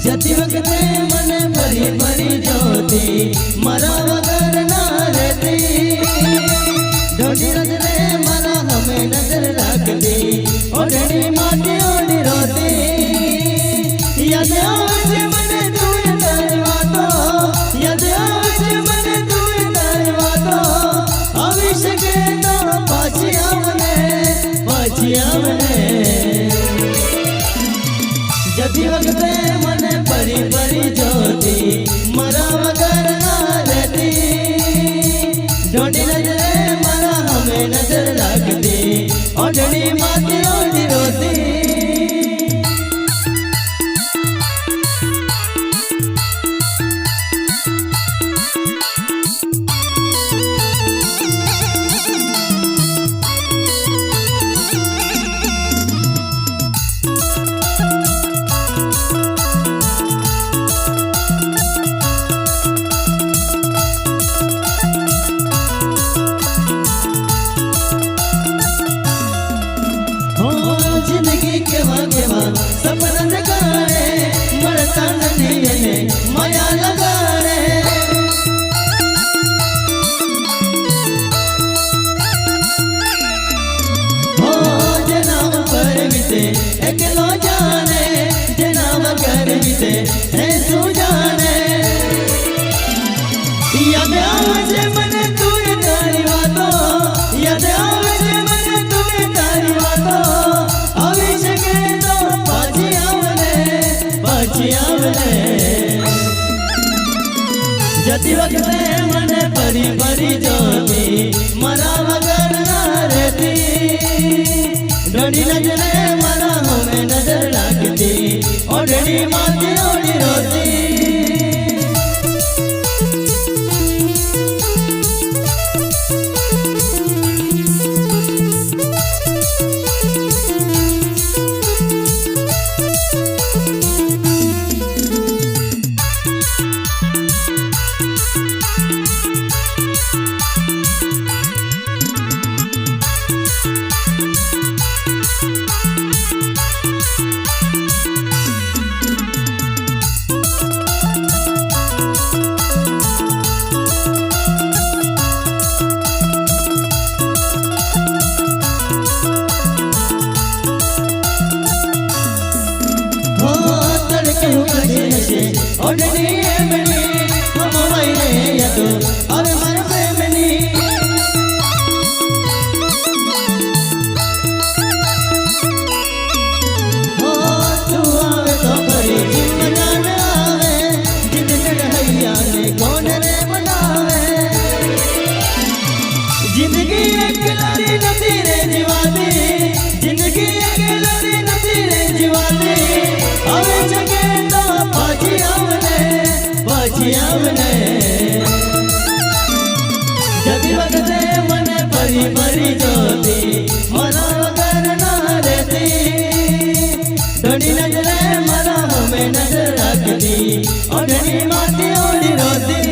जती वक्ते मने भरी भरी ज्योति मरा वगर ना रहती ढोडी नजरे मरा हमें नजर रखती ओढ़नी माटी ओढ़ी रोती याद आवे मने तू तारी बातों याद आवे मने तू तारी बातों अभिषेक तो पाछी आवने जती वक्ते मने परी परी ज्योति मरा वगर ना रहती ढोडी नजरे मरा हमें नजर रखती ओढ़नी माटी ओढ़ी रोती जिंदगी केवा केवा सपना जगाड़े मरता नहीं माया लगाड़े हो जनाब पर बीते एकलो जाने जनाब कर बीते है सू जाने याद आवे मने तू तारी बातों याद आवे मने तू तारी बातों जती वक्ते मने परी परी ज्योति मरा वगर ना रहती ढोडी नजरे मरा हमें नजर रखती ओढ़नी माटी ओढ़ी रोती ओढ़नी मनी हम वैरे यदो अरे मन पे मनी हो तू आवे तो परी जिन जान आवे जिन चढ़ैया ने कौन रे बनावे जिंदगी एक लड़ी नदी रे जीवानी जिंदगी एक लड़ी नदी रे जीवानी अवे जगे तो पाछी आवने जती वक्ते मने परी परी ज्योति मरा वगर ना रहती ढोडी नजरे मरा हमें नजर रखती ओढ़नी माटी ओढ़ी रोती